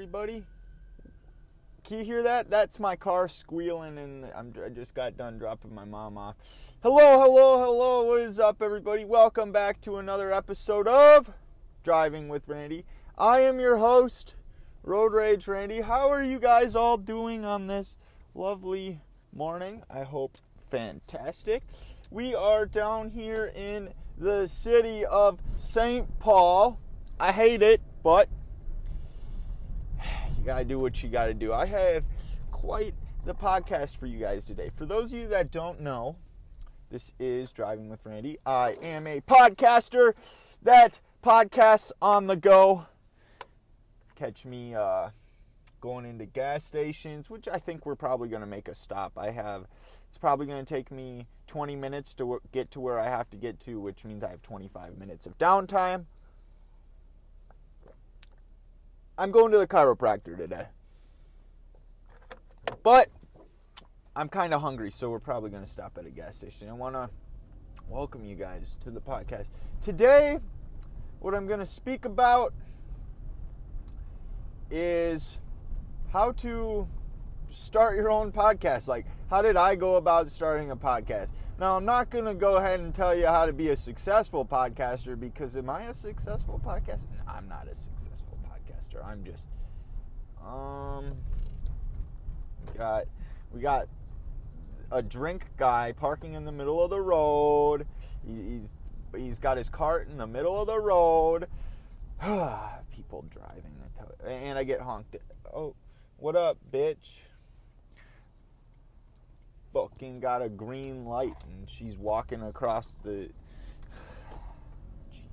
everybody? Can you hear that? That's my car squealing, and I just got done dropping my mom off. Hello. What is up, everybody? Welcome back to another episode of Driving with Randy. I am your host, Road Rage Randy. How are you guys all doing on this lovely morning? I hope fantastic. We are down here in the city of St. Paul. I hate it, but you gotta do what you gotta do. I have quite the podcast for you guys today. For those of you that don't know, this is Driving with Randy. I am a podcaster that podcasts on the go. Catch me going into gas stations, which I think we're probably going to make a stop. It's probably going to take me 20 minutes to get to where I have to get to, which means I have 25 minutes of downtime. I'm going to the chiropractor today. But I'm kind of hungry, so we're probably going to stop at a gas station. I want to welcome you guys to the podcast. Today, what I'm going to speak about is how to start your own podcast. Like, how did I go about starting a podcast? Now, I'm not going to go ahead and tell you how to be a successful podcaster, because am I a successful podcaster? No, I'm not a successful podcaster. I'm just, we got a drink guy parking in the middle of the road. He's got his cart in the middle of the road. People driving, and I get honked at. Oh, what up, bitch? Fucking got a green light, and she's walking across the... Jesus.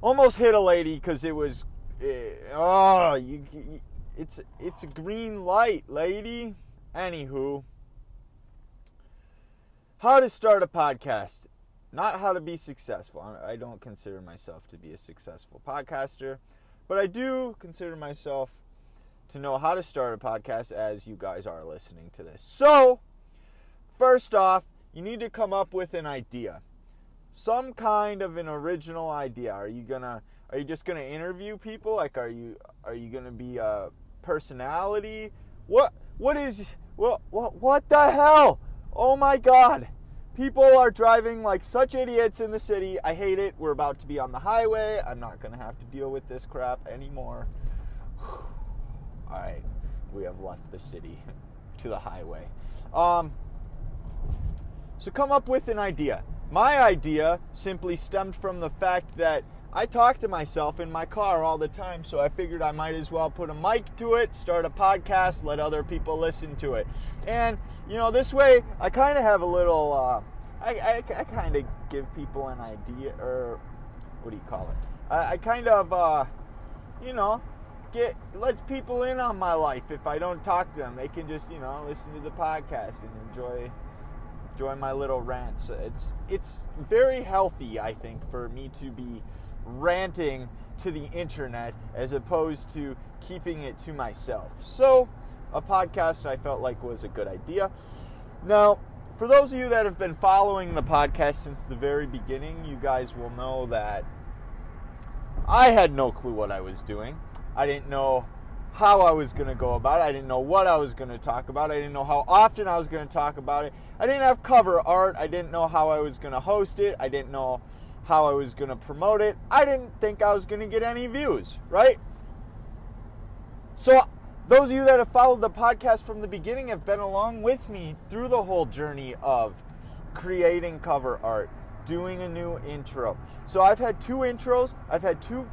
Almost hit a lady, because it was... It's a green light, lady. Anywho. How to start a podcast. Not how to be successful. I don't consider myself to be a successful podcaster, but I do consider myself to know how to start a podcast as you guys are listening to this. So, first off, you need to come up with an idea. Some kind of an original idea. Are you just gonna interview people? Like, are you gonna be a personality? What the hell? Oh my God. People are driving like such idiots in the city. I hate it. We're about to be on the highway. I'm not going to have to deal with this crap anymore. Alright, we have left the city to the highway. So come up with an idea. My idea simply stemmed from the fact that I talk to myself in my car all the time, so I figured I might as well put a mic to it, start a podcast, let other people listen to it. And, this way, I kind of have a little, I kind of give people an idea, or what do you call it? I kind of, lets people in on my life. If I don't talk to them, they can just, listen to the podcast and enjoy my little rants. It's very healthy, I think, for me to be ranting to the internet as opposed to keeping it to myself. So, a podcast I felt like was a good idea. Now, for those of you that have been following the podcast since the very beginning, you guys will know that I had no clue what I was doing. I didn't know how I was going to go about it. I didn't know what I was going to talk about. I didn't know how often I was going to talk about it. I didn't have cover art. I didn't know how I was going to host it. I didn't know how I was going to promote it. I didn't think I was going to get any views, right? So those of you that have followed the podcast from the beginning have been along with me through the whole journey of creating cover art, doing a new intro. So I've had 2 intros. I've had 2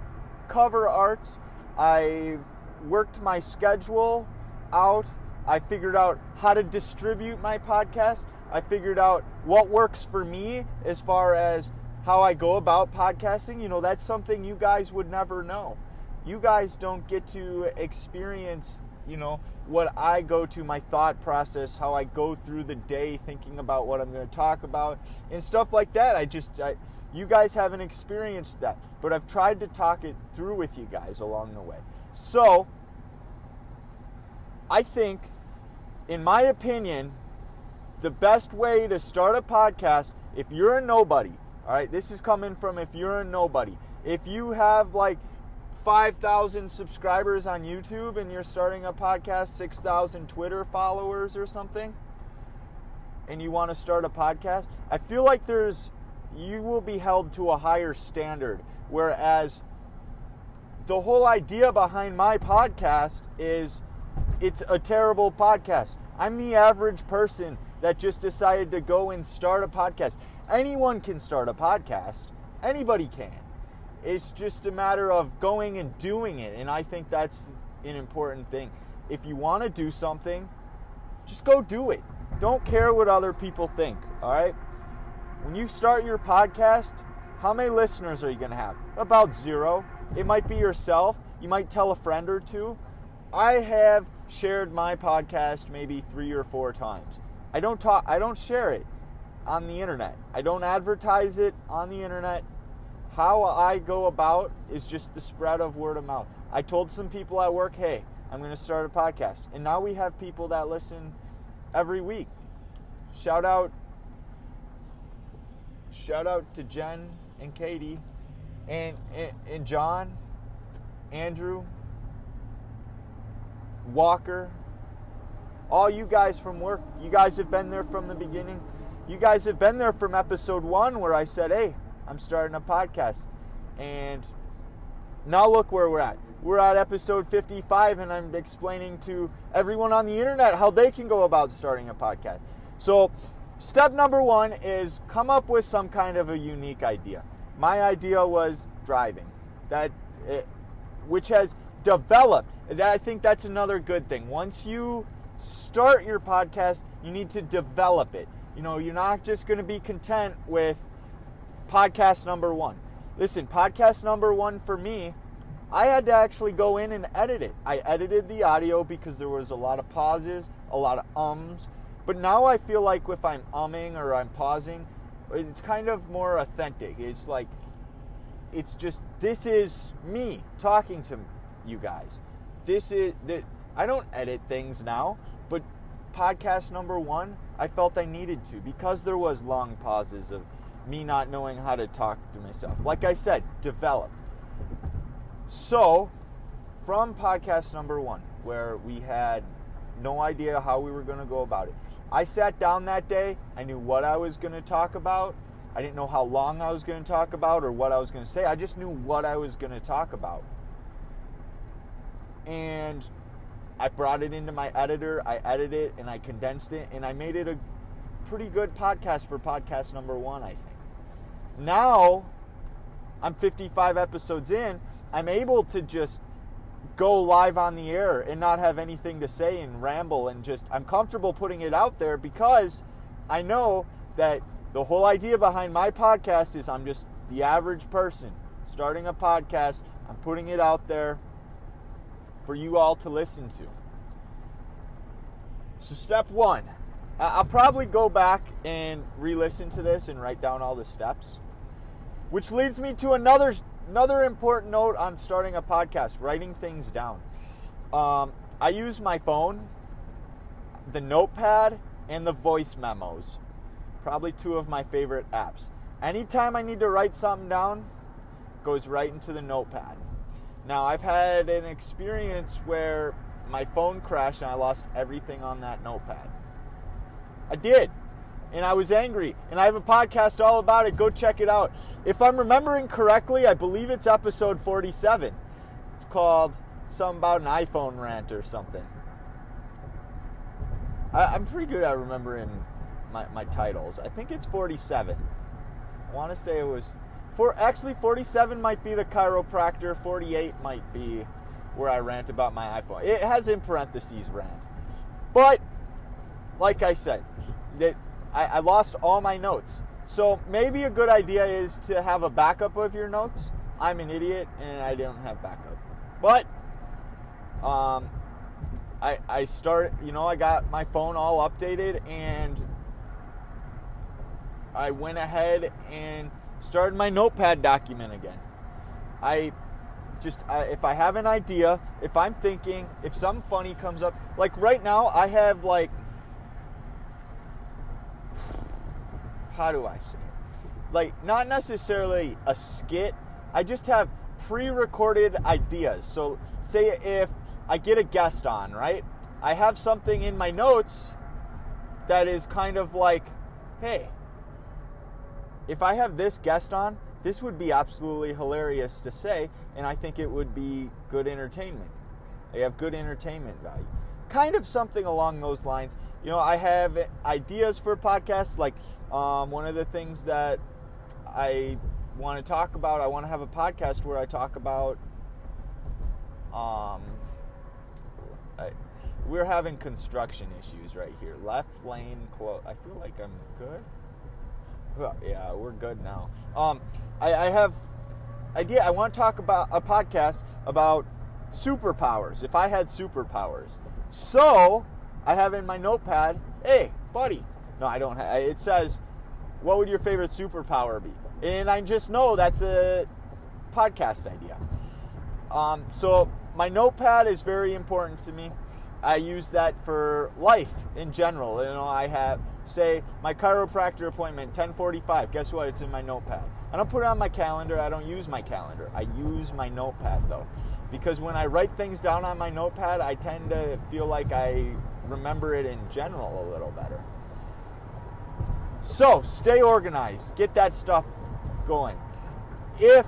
cover arts. I've worked my schedule out. I figured out how to distribute my podcast. I figured out what works for me as far as how I go about podcasting. That's something you guys would never know. You guys don't get to experience, what I go to, my thought process, how I go through the day thinking about what I'm going to talk about and stuff like that. You guys haven't experienced that, but I've tried to talk it through with you guys along the way. So, I think, in my opinion, the best way to start a podcast, if you're a nobody, all right, this is coming from if you're a nobody. If you have like 5,000 subscribers on YouTube and you're starting a podcast, 6,000 Twitter followers or something, and you want to start a podcast, I feel like you will be held to a higher standard. Whereas the whole idea behind my podcast is it's a terrible podcast. I'm the average person that just decided to go and start a podcast. Anyone can start a podcast. Anybody can. It's just a matter of going and doing it. And I think that's an important thing. If you want to do something, just go do it. Don't care what other people think, all right? When you start your podcast, how many listeners are you going to have? About 0. It might be yourself. You might tell a friend or two. I have shared my podcast maybe 3 or 4 times. I don't share it on the internet. I don't advertise it on the internet. How I go about is just the spread of word of mouth. I told some people at work, hey, I'm going to start a podcast. And now we have people that listen every week. Shout out to Jen and Katie and John, Andrew, Walker, all you guys from work. You guys have been there from the beginning. You guys have been there from episode 1 where I said, hey, I'm starting a podcast. And now look where we're at. We're at episode 55 and I'm explaining to everyone on the internet how they can go about starting a podcast. So step number 1 is come up with some kind of a unique idea. My idea was driving, which has developed. I think that's another good thing. Once you start your podcast, you need to develop it. You know, you're not just going to be content with podcast number 1. Listen, podcast number 1 for me, I had to actually go in and edit it. I edited the audio because there was a lot of pauses, a lot of ums. But now I feel like if I'm umming or I'm pausing, it's kind of more authentic. It's like, it's just, this is me talking to you guys. I don't edit things now, but podcast number 1, I felt I needed to because there was long pauses of me not knowing how to talk to myself. Like I said, develop. So, from podcast number 1, where we had no idea how we were going to go about it, I sat down that day. I knew what I was going to talk about. I didn't know how long I was going to talk about or what I was going to say. I just knew what I was going to talk about. And I brought it into my editor. I edited it and I condensed it. And I made it a pretty good podcast for podcast number 1, I think. Now, I'm 55 episodes in. I'm able to just go live on the air and not have anything to say and ramble and just, I'm comfortable putting it out there because I know that the whole idea behind my podcast is I'm just the average person starting a podcast. I'm putting it out there for you all to listen to. So step 1, I'll probably go back and re-listen to this and write down all the steps, which leads me to another important note on starting a podcast, writing things down. I use my phone, the notepad, and the voice memos. Probably 2 of my favorite apps. Anytime I need to write something down, it goes right into the notepad. Now, I've had an experience where my phone crashed and I lost everything on that notepad. I did. And I was angry. And I have a podcast all about it. Go check it out. If I'm remembering correctly, I believe it's episode 47. It's called something about an iPhone rant or something. I'm pretty good at remembering my titles. I think it's 47. I want to say it was... 47 might be the chiropractor. 48 might be where I rant about my iPhone. It has in parentheses rant. But, like I said, I lost all my notes. So maybe a good idea is to have a backup of your notes. I'm an idiot and I don't have backup. But I got my phone all updated and I went ahead and started my notepad document again. If I have an idea, if I'm thinking, if something funny comes up, like right now I have how do I say it? Like, not necessarily a skit. I just have pre-recorded ideas. So say if I get a guest on, right? I have something in my notes that is kind of like, hey, if I have this guest on, this would be absolutely hilarious to say, and I think it would be good entertainment. They have good entertainment value. Kind of something along those lines. You know, I have ideas for podcasts, like one of the things that I want to talk about, I want to have a podcast where I talk about, we're having construction issues right here. Left lane close. I feel like I'm good. Well, yeah, we're good now. I have idea. I want to talk about a podcast about superpowers. If I had superpowers, so I have in my notepad, hey, buddy. No, I don't have. It says, what would your favorite superpower be? And I just know that's a podcast idea. So my notepad is very important to me. I use that for life in general. You know, I have, say, my chiropractor appointment, 10:45. Guess what? It's in my notepad. I don't put it on my calendar. I don't use my calendar. I use my notepad, though. Because when I write things down on my notepad, I tend to feel like I remember it in general a little better. So, stay organized. Get that stuff going. If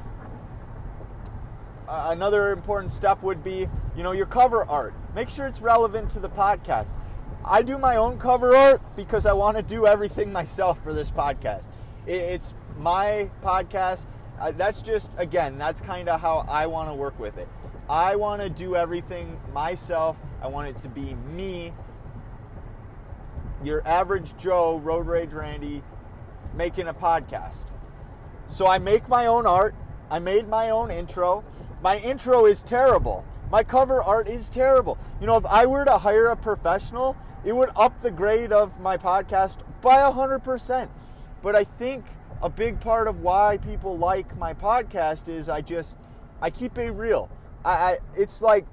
another important step would be, you know, your cover art. Make sure it's relevant to the podcast. I do my own cover art because I want to do everything myself for this podcast. It's my podcast. That's just, again, that's kind of how I want to work with it. I want to do everything myself. I want it to be me, your average Joe, Road Rage Randy, making a podcast. So I make my own art. I made my own intro. My intro is terrible. My cover art is terrible. You know, if I were to hire a professional, it would up the grade of my podcast by 100%. But I think a big part of why people like my podcast is I keep it real. It's like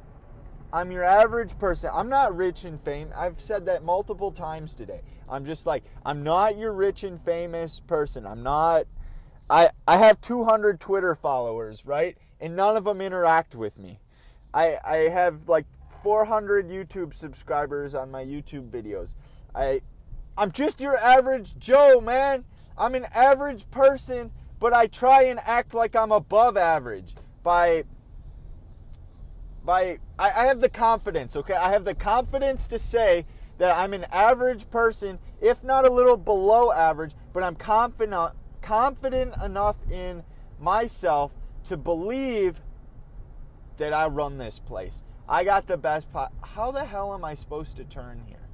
I'm your average person. I'm not rich and famous. I've said that multiple times today. I'm just like, I'm not your rich and famous person. I'm not. I have 200 Twitter followers, right? And none of them interact with me. I have like 400 YouTube subscribers on my YouTube videos. I'm just your average Joe, man. I'm an average person, but I try and act like I'm above average I have the confidence, okay? I have the confidence to say that I'm an average person, if not a little below average, but I'm confident enough in myself to believe that I run this place. I got the best How the hell am I supposed to turn here?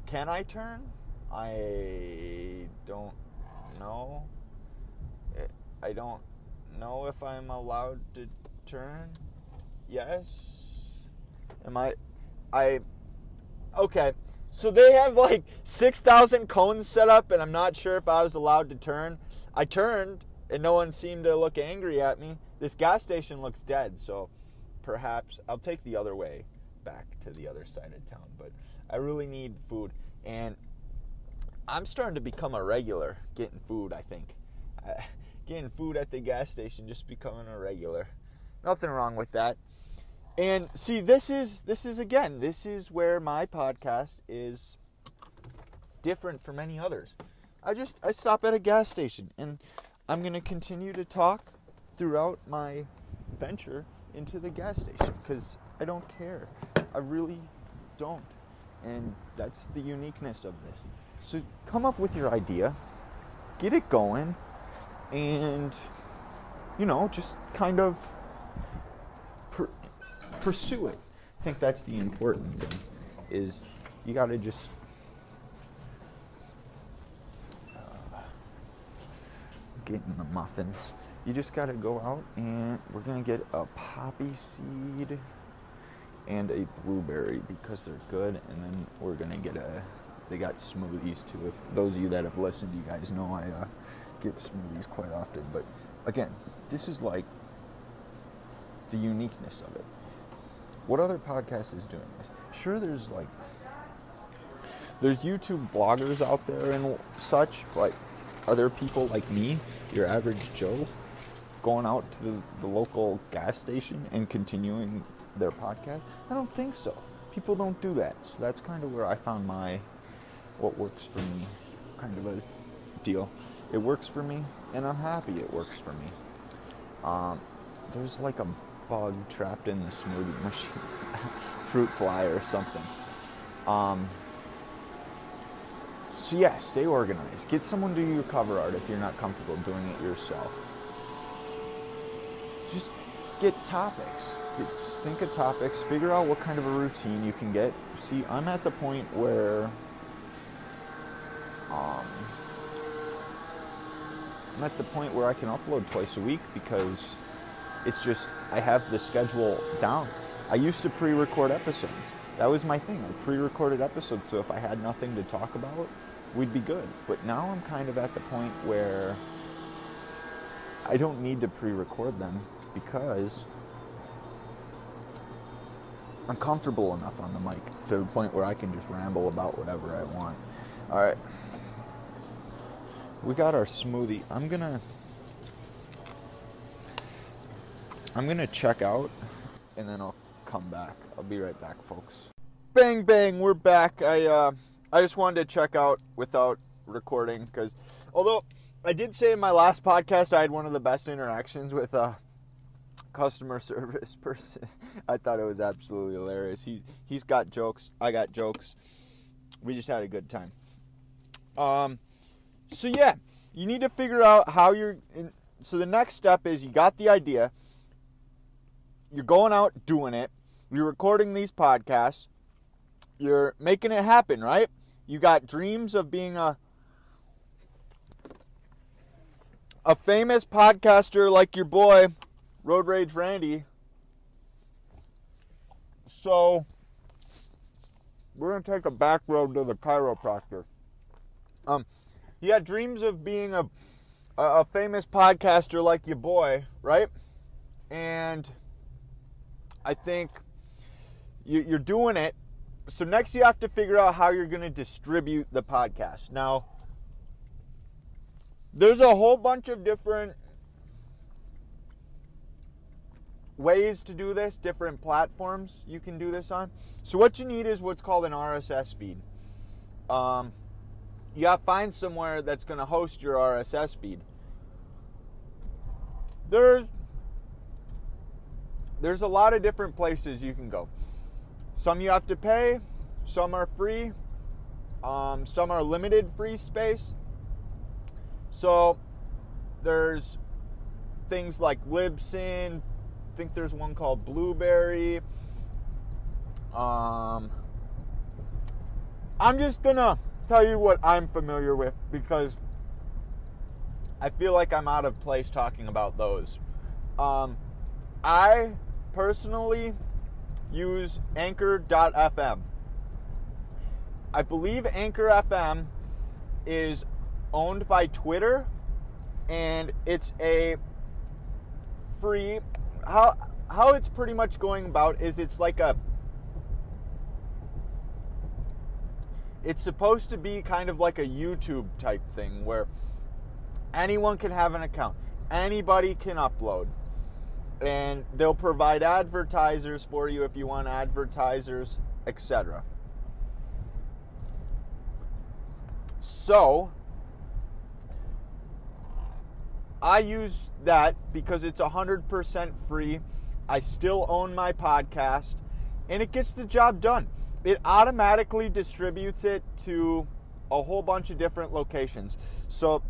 Can I turn? I don't know. I don't know if I'm allowed to turn. Yes. Am I? Okay. So they have like 6,000 cones set up, and I'm not sure if I was allowed to turn. I turned, and no one seemed to look angry at me. This gas station looks dead, so perhaps I'll take the other way back to the other side of town. But I really need food, and I'm starting to become a regular getting food, I think. Getting food at the gas station, just becoming a regular. Nothing wrong with that. And see, this is where my podcast is different from any others. I stop at a gas station, and I'm going to continue to talk throughout my venture into the gas station because I don't care. I really don't. And that's the uniqueness of this. So come up with your idea, get it going, and, you know, just kind of pursue it. I think that's the important thing, is you got to just getting the muffins. You just got to go out, and we're going to get a poppy seed and a blueberry because they're good, and then we're going to get they got smoothies too. If those of you that have listened, you guys know I get smoothies quite often. But again, this is like the uniqueness of it. What other podcast is doing this? Sure, there's YouTube vloggers out there and such, but are there people like me, your average Joe, going out to the local gas station and continuing their podcast? I don't think so. People don't do that. So that's kind of where I found what works for me kind of a deal. It works for me, and I'm happy it works for me. There's like a bug trapped in the smoothie machine. Fruit fly or something. So yeah, stay organized. Get someone to do your cover art if you're not comfortable doing it yourself. Just get topics. Just think of topics. Figure out what kind of a routine you can get. See, I'm at the point where I can upload twice a week because it's just, I have the schedule down. I used to pre-record episodes. That was my thing. I pre-recorded episodes, so if I had nothing to talk about, we'd be good. But now I'm kind of at the point where I don't need to pre-record them because I'm comfortable enough on the mic to the point where I can just ramble about whatever I want. All right. We got our smoothie. I'm gonna check out, and then I'll come back. I'll be right back, folks. Bang, bang, we're back. I just wanted to check out without recording, because although I did say in my last podcast I had one of the best interactions with a customer service person. I thought it was absolutely hilarious. He's got jokes. I got jokes. We just had a good time. So yeah, you need to figure out how so the next step is you got the idea. You're going out doing it. You're recording these podcasts. You're making it happen, right? You got dreams of being a famous podcaster like your boy, Road Rage Randy. So, we're going to take a back road to the chiropractor. You got dreams of being a famous podcaster like your boy, right? And I think you're doing it. So next you have to figure out how you're going to distribute the podcast. Now, there's a whole bunch of different ways to do this, different platforms you can do this on. So what you need is what's called an RSS feed. You got to find somewhere that's going to host your RSS feed. There's a lot of different places you can go. Some you have to pay, some are free, some are limited free space. So there's things like Libsyn, I think there's one called Blueberry. I'm just gonna tell you what I'm familiar with because I feel like I'm out of place talking about those. I personally use Anchor.fm. I believe Anchor FM is owned by Twitter, and it's a free. How it's pretty much going about is it's supposed to be kind of like a YouTube type thing where anyone can have an account, anybody can upload. And they'll provide advertisers for you if you want advertisers, etc. So, I use that because it's 100% free. I still own my podcast, and it gets the job done. It automatically distributes it to a whole bunch of different locations. So,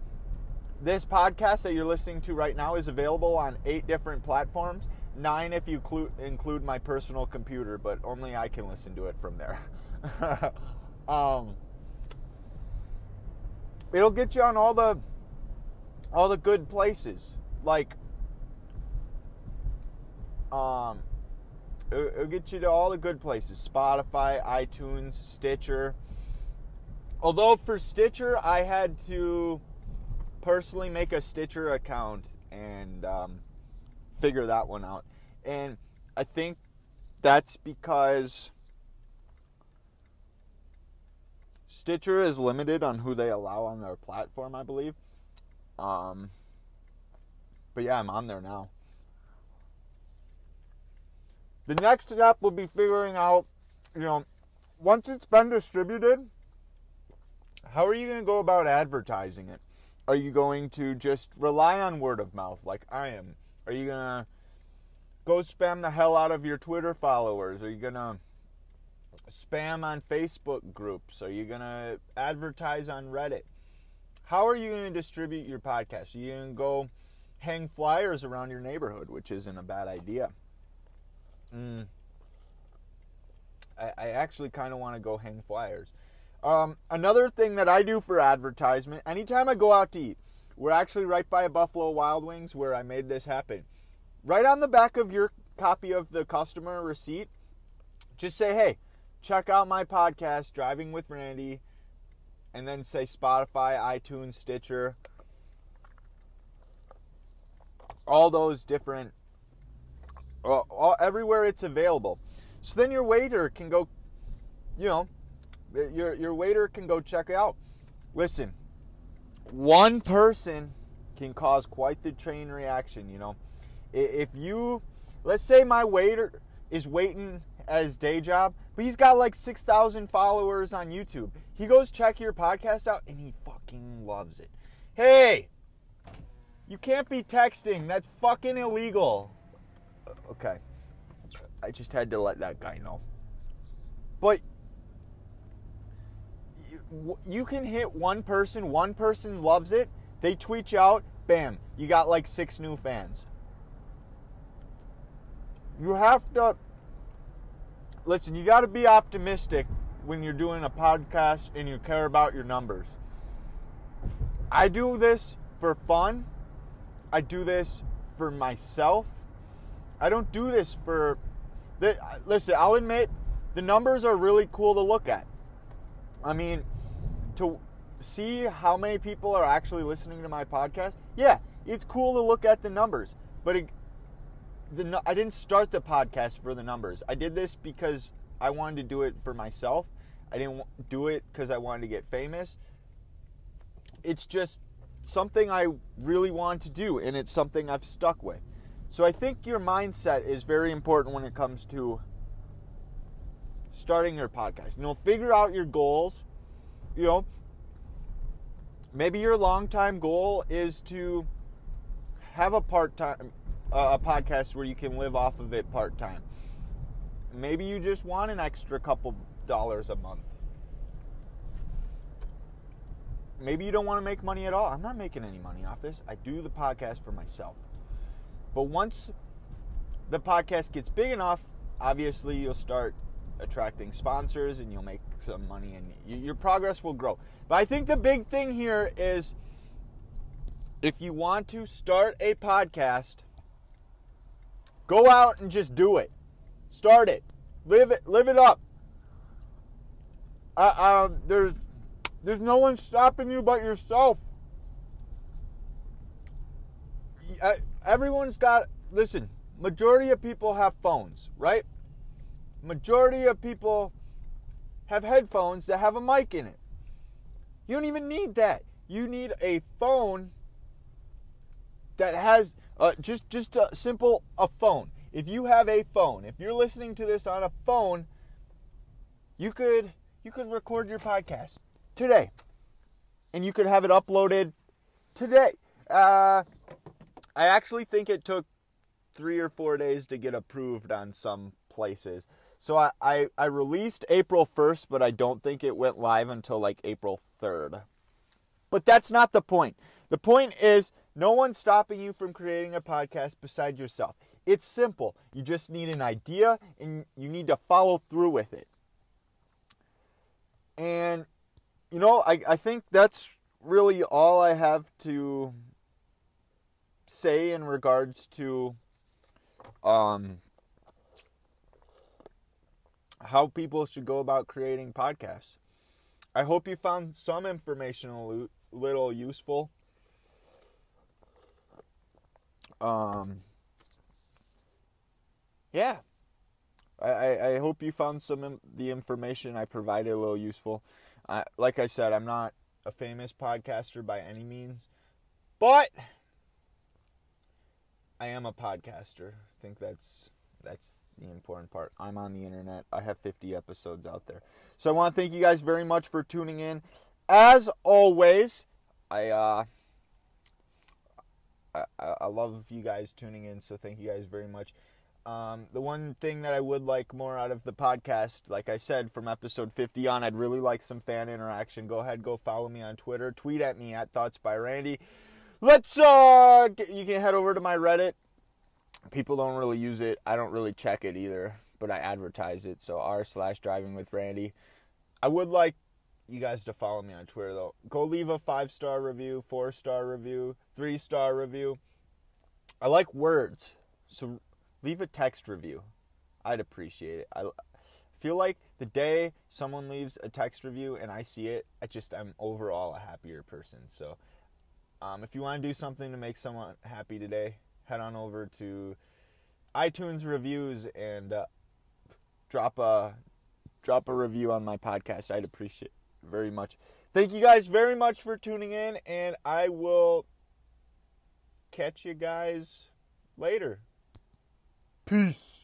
this podcast that you're listening to right now is available on 8 different platforms, 9 if you include my personal computer, but only I can listen to it from there. It'll get you on all the good places, like it'll get you to all the good places: Spotify, iTunes, Stitcher. Although for Stitcher, I had to personally make a Stitcher account and figure that one out. And I think that's because Stitcher is limited on who they allow on their platform, I believe. But But yeah, I'm on there now. The next step will be figuring out, once it's been distributed, how are you going to go about advertising it? Are you going to just rely on word of mouth like I am? Are you going to go spam the hell out of your Twitter followers? Are you going to spam on Facebook groups? Are you going to advertise on Reddit? How are you going to distribute your podcast? Are you going to go hang flyers around your neighborhood, which isn't a bad idea? I actually kind of want to go hang flyers. Another thing that I do for advertisement, anytime I go out to eat, we're actually right by a Buffalo Wild Wings where I made this happen. Right on the back of your copy of the customer receipt, just say, hey, check out my podcast, Driving with Randy, and then say Spotify, iTunes, Stitcher, all those different, everywhere it's available. So then your waiter can go, your waiter can go check it out. Listen, one person can cause quite the chain reaction, If let's say my waiter is waiting at his day job, but he's got like 6,000 followers on YouTube. He goes check your podcast out and he fucking loves it. Hey, you can't be texting. That's fucking illegal. Okay. I just had to let that guy know. But you can hit one person loves it, they tweet you out, bam, you got like 6 new fans. You have to, listen, you got to be optimistic when you're doing a podcast and you care about your numbers. I do this for fun. I do this for myself. I don't do this for, listen, I'll admit, the numbers are really cool to look at. I mean, to see how many people are actually listening to my podcast, yeah, it's cool to look at the numbers. But I didn't start the podcast for the numbers. I did this because I wanted to do it for myself. I didn't do it because I wanted to get famous. It's just something I really want to do, and it's something I've stuck with. So I think your mindset is very important when it comes to starting your podcast. Figure out your goals. Maybe your long-time goal is to have a part-time a podcast where you can live off of it part-time. Maybe you just want an extra couple dollars a month. Maybe you don't want to make money at all. I'm not making any money off this. I do the podcast for myself. But once the podcast gets big enough, obviously you'll start attracting sponsors and you'll make some money and your progress will grow. But I think the big thing here is if you want to start a podcast, go out and just do it. Start it. Live it up. There's no one stopping you but yourself. Everyone's got, listen, majority of people have phones, right? Majority of people have headphones that have a mic in it. You don't even need that. You need a phone that has just a simple phone. If you have a phone, if you're listening to this on a phone, you could record your podcast today, and you could have it uploaded today. I actually think it took 3 or 4 days to get approved on some places. So I released April 1st, but I don't think it went live until like April 3rd. But that's not the point. The point is no one's stopping you from creating a podcast beside yourself. It's simple. You just need an idea and you need to follow through with it. And, I think that's really all I have to say in regards to how people should go about creating podcasts. I hope you found some information a little useful. Yeah. I hope you found the information I provided a little useful. Like I said, I'm not a famous podcaster by any means, but I am a podcaster. I think that's the important part. I'm on the internet. I have 50 episodes out there. So I want to thank you guys very much for tuning in. As always, I love you guys tuning in, so thank you guys very much. The one thing that I would like more out of the podcast, like I said, from episode 50 on, I'd really like some fan interaction. Go ahead, go follow me on Twitter. Tweet at me at Thoughts by Randy. You can head over to my Reddit. People don't really use it. I don't really check it either, but I advertise it. So r/driving with Randy. I would like you guys to follow me on Twitter, though. Go leave a 5-star review, 4-star review, 3-star review. I like words, so leave a text review. I'd appreciate it. I feel like the day someone leaves a text review and I see it, I'm overall a happier person. So if you want to do something to make someone happy today, head on over to iTunes reviews and drop a review on my podcast. I'd appreciate it very much. Thank you guys very much for tuning in, and I will catch you guys later. Peace.